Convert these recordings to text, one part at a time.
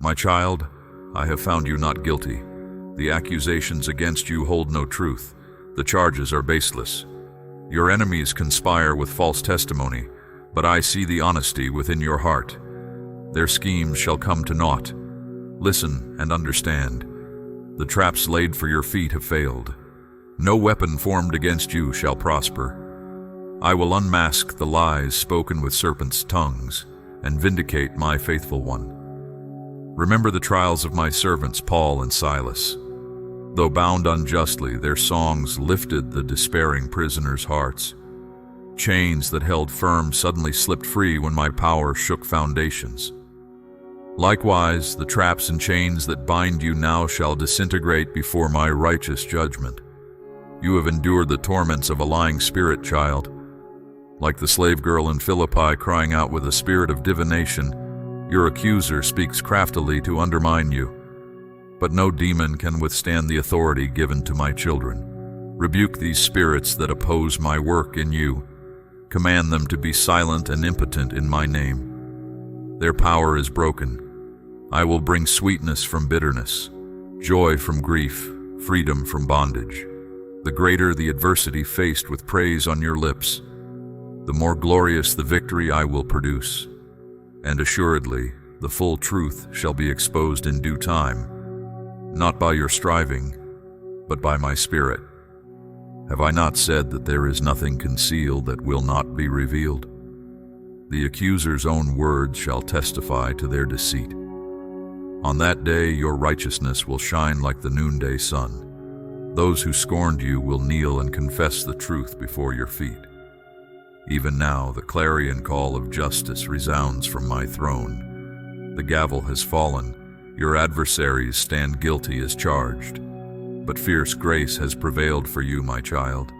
My child, I have found you not guilty. The accusations against you hold no truth. The charges are baseless. Your enemies conspire with false testimony, but I see the honesty within your heart. Their schemes shall come to naught. Listen and understand. The traps laid for your feet have failed. No weapon formed against you shall prosper. I will unmask the lies spoken with serpents' tongues and vindicate my faithful one. Remember the trials of my servants Paul and Silas. Though bound unjustly, their songs lifted the despairing prisoners' hearts. Chains that held firm suddenly slipped free when my power shook foundations. Likewise, the traps and chains that bind you now shall disintegrate before my righteous judgment. You have endured the torments of a lying spirit, child. Like the slave girl in Philippi crying out with a spirit of divination, your accuser speaks craftily to undermine you. But no demon can withstand the authority given to my children. Rebuke these spirits that oppose my work in you. Command them to be silent and impotent in my name. Their power is broken. I will bring sweetness from bitterness, joy from grief, freedom from bondage. The greater the adversity faced with praise on your lips, the more glorious the victory I will produce. And assuredly, the full truth shall be exposed in due time, not by your striving, but by my Spirit. Have I not said that there is nothing concealed that will not be revealed? The accuser's own words shall testify to their deceit. On that day your righteousness will shine like the noonday sun. Those who scorned you will kneel and confess the truth before your feet. Even now the clarion call of justice resounds from my throne. The gavel has fallen. Your adversaries stand guilty as charged. But fierce grace has prevailed for you, my child.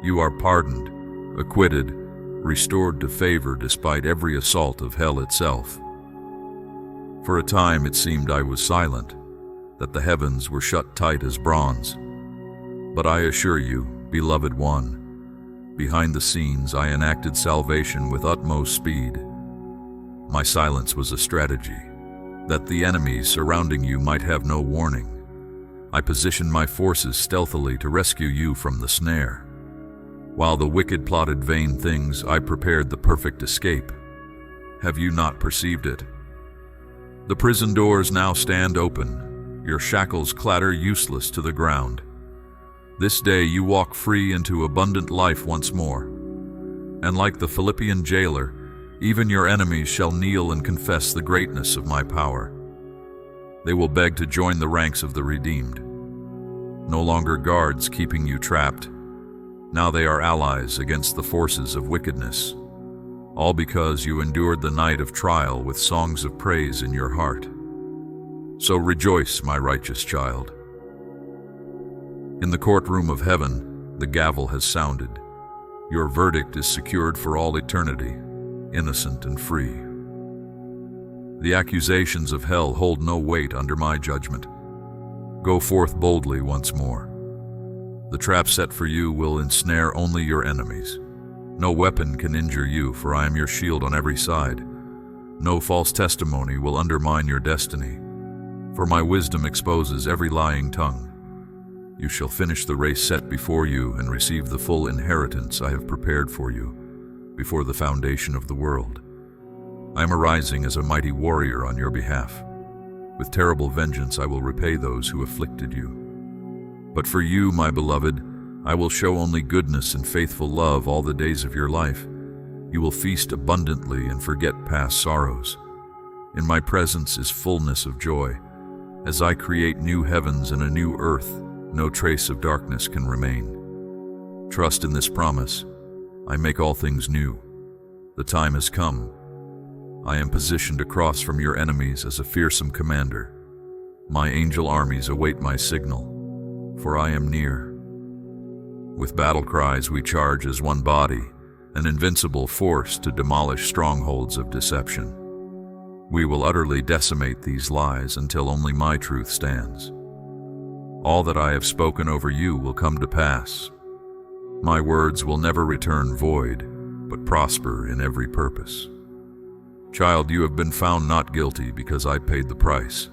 You are pardoned, acquitted, restored to favor despite every assault of hell itself. For a time it seemed I was silent, that the heavens were shut tight as bronze. But I assure you, beloved one, behind the scenes I enacted salvation with utmost speed. My silence was a strategy, that the enemies surrounding you might have no warning. I positioned my forces stealthily to rescue you from the snare. While the wicked plotted vain things, I prepared the perfect escape. Have you not perceived it? The prison doors now stand open. Your shackles clatter useless to the ground. This day you walk free into abundant life once more. And like the Philippian jailer, even your enemies shall kneel and confess the greatness of my power. They will beg to join the ranks of the redeemed. No longer guards keeping you trapped. Now they are allies against the forces of wickedness. All because you endured the night of trial with songs of praise in your heart. So rejoice, my righteous child. In the courtroom of heaven, the gavel has sounded. Your verdict is secured for all eternity, innocent and free. The accusations of hell hold no weight under my judgment. Go forth boldly once more. The trap set for you will ensnare only your enemies. No weapon can injure you, for I am your shield on every side. No false testimony will undermine your destiny, for my wisdom exposes every lying tongue. You shall finish the race set before you and receive the full inheritance I have prepared for you before the foundation of the world. I am arising as a mighty warrior on your behalf. With terrible vengeance I will repay those who afflicted you. But for you, my beloved, I will show only goodness and faithful love all the days of your life. You will feast abundantly and forget past sorrows. In my presence is fullness of joy. As I create new heavens and a new earth, no trace of darkness can remain. Trust in this promise. I make all things new. The time has come. I am positioned across from your enemies as a fearsome commander. My angel armies await my signal, for I am near. With battle cries we charge as one body, an invincible force to demolish strongholds of deception. We will utterly decimate these lies until only my truth stands. All that I have spoken over you will come to pass. My words will never return void, but prosper in every purpose. Child, you have been found not guilty because I paid the price.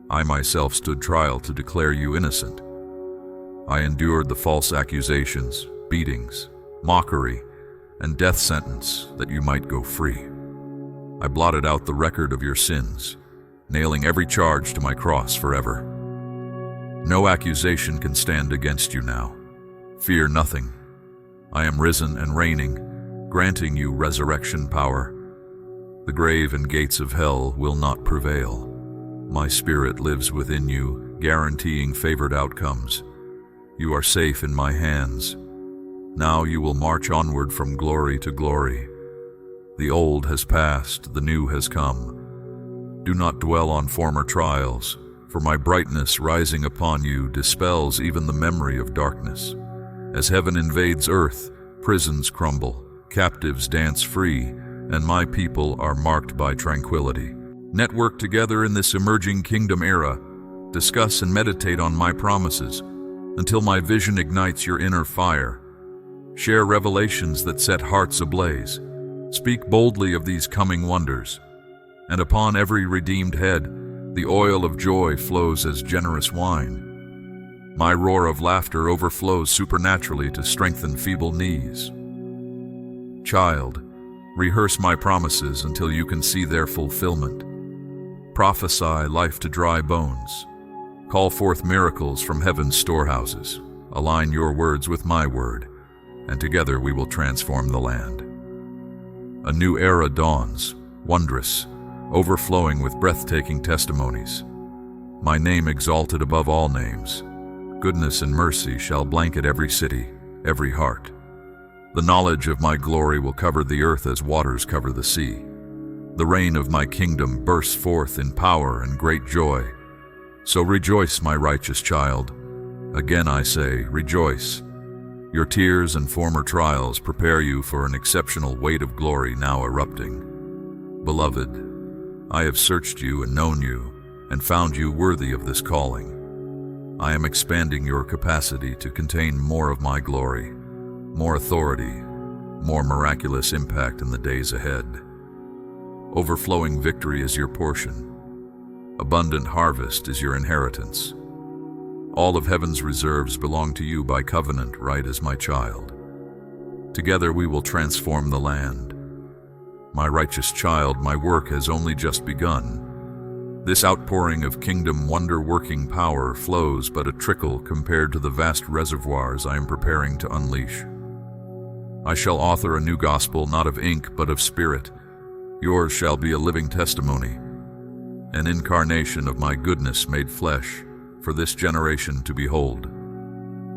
I myself stood trial to declare you innocent. I endured the false accusations, beatings, mockery, and death sentence that you might go free. I blotted out the record of your sins, nailing every charge to my cross forever. No accusation can stand against you now. Fear nothing. I am risen and reigning, granting you resurrection power. The grave and gates of hell will not prevail. My spirit lives within you, guaranteeing favored outcomes. You are safe in my hands. Now you will march onward from glory to glory. The old has passed, the new has come. Do not dwell on former trials, for my brightness rising upon you dispels even the memory of darkness. As heaven invades earth, prisons crumble, captives dance free, and my people are marked by tranquility. Network together in this emerging kingdom era. Discuss and meditate on my promises until my vision ignites your inner fire. Share revelations that set hearts ablaze. Speak boldly of these coming wonders. And upon every redeemed head, the oil of joy flows as generous wine. My roar of laughter overflows supernaturally to strengthen feeble knees. Child, rehearse my promises until you can see their fulfillment. Prophesy life to dry bones. Call forth miracles from heaven's storehouses. Align your words with my word, and together we will transform the land. A new era dawns, wondrous, overflowing with breathtaking testimonies. My name exalted above all names. Goodness and mercy shall blanket every city, every heart. The knowledge of my glory will cover the earth as waters cover the sea. The reign of my kingdom bursts forth in power and great joy. So rejoice, my righteous child. Again I say, rejoice. Your tears and former trials prepare you for an exceptional weight of glory now erupting. Beloved, I have searched you and known you, and found you worthy of this calling. I am expanding your capacity to contain more of my glory, more authority, more miraculous impact in the days ahead. Overflowing victory is your portion. Abundant harvest is your inheritance. All of heaven's reserves belong to you by covenant, right as my child. Together we will transform the land. My righteous child, my work has only just begun. This outpouring of kingdom wonder-working power flows but a trickle compared to the vast reservoirs I am preparing to unleash. I shall author a new gospel, not of ink but of spirit. Yours shall be a living testimony, an incarnation of my goodness made flesh, for this generation to behold.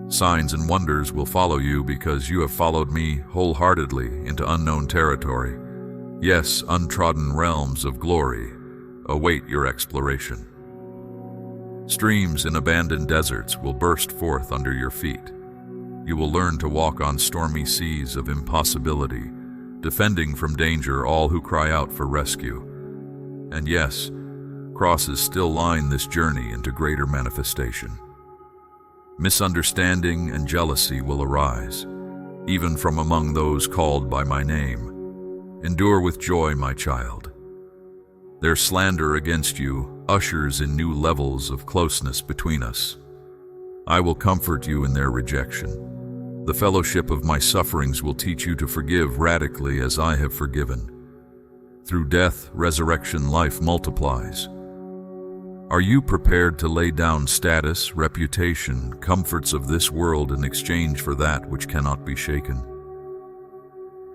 Signs and wonders will follow you because you have followed me wholeheartedly into unknown territory. Yes, untrodden realms of glory await your exploration. Streams in abandoned deserts will burst forth under your feet. You will learn to walk on stormy seas of impossibility, defending from danger all who cry out for rescue. And yes, crosses still line this journey into greater manifestation. Misunderstanding and jealousy will arise, even from among those called by my name. Endure with joy, my child. Their slander against you ushers in new levels of closeness between us. I will comfort you in their rejection. The fellowship of my sufferings will teach you to forgive radically as I have forgiven. Through death, resurrection, life multiplies. Are you prepared to lay down status, reputation, comforts of this world in exchange for that which cannot be shaken?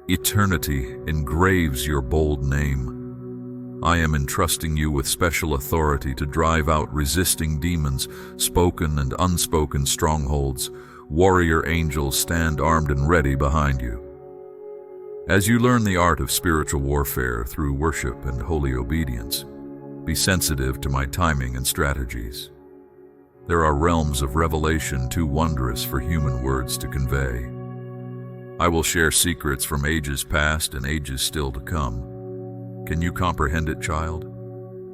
Eternity engraves your bold name. I am entrusting you with special authority to drive out resisting demons, spoken and unspoken strongholds. Warrior angels stand armed and ready behind you. As you learn the art of spiritual warfare through worship and holy obedience, be sensitive to my timing and strategies. There are realms of revelation too wondrous for human words to convey. I will share secrets from ages past and ages still to come. Can you comprehend it, child?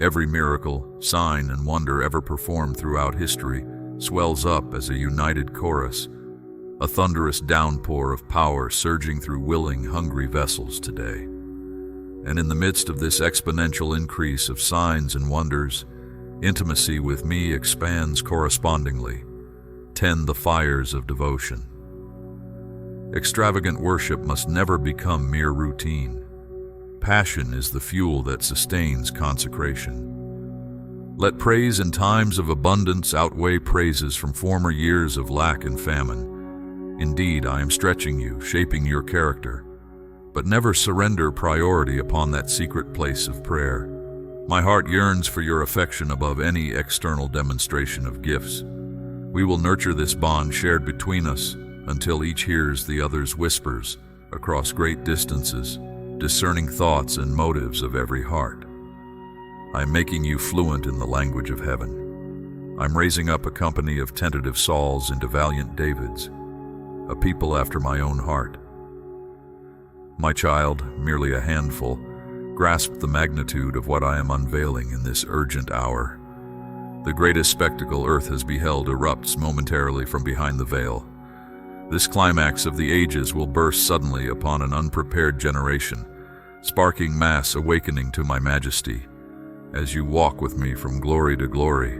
Every miracle, sign, and wonder ever performed throughout history swells up as a united chorus, a thunderous downpour of power surging through willing, hungry vessels today. And in the midst of this exponential increase of signs and wonders, intimacy with me expands correspondingly. Tend the fires of devotion. Extravagant worship must never become mere routine. Passion is the fuel that sustains consecration. Let praise in times of abundance outweigh praises from former years of lack and famine. Indeed, I am stretching you, shaping your character. But never surrender priority upon that secret place of prayer. My heart yearns for your affection above any external demonstration of gifts. We will nurture this bond shared between us until each hears the other's whispers across great distances, discerning thoughts and motives of every heart. I am making you fluent in the language of heaven. I'm raising up a company of tentative Sauls into valiant Davids, a people after my own heart. My child, merely a handful, grasp the magnitude of what I am unveiling in this urgent hour. The greatest spectacle earth has beheld erupts momentarily from behind the veil. This climax of the ages will burst suddenly upon an unprepared generation, sparking mass awakening to my majesty. As you walk with me from glory to glory,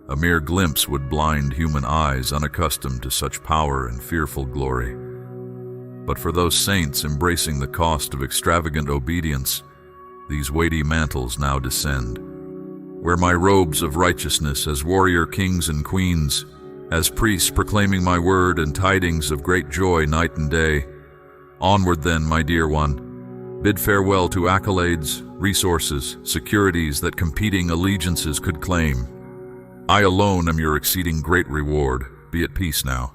a mere glimpse would blind human eyes unaccustomed to such power and fearful glory. But for those saints embracing the cost of extravagant obedience, these weighty mantles now descend. Wear my robes of righteousness as warrior kings and queens, as priests proclaiming my word and tidings of great joy night and day. Onward then, my dear one. Bid farewell to accolades, resources, securities that competing allegiances could claim. I alone am your exceeding great reward. Be at peace now.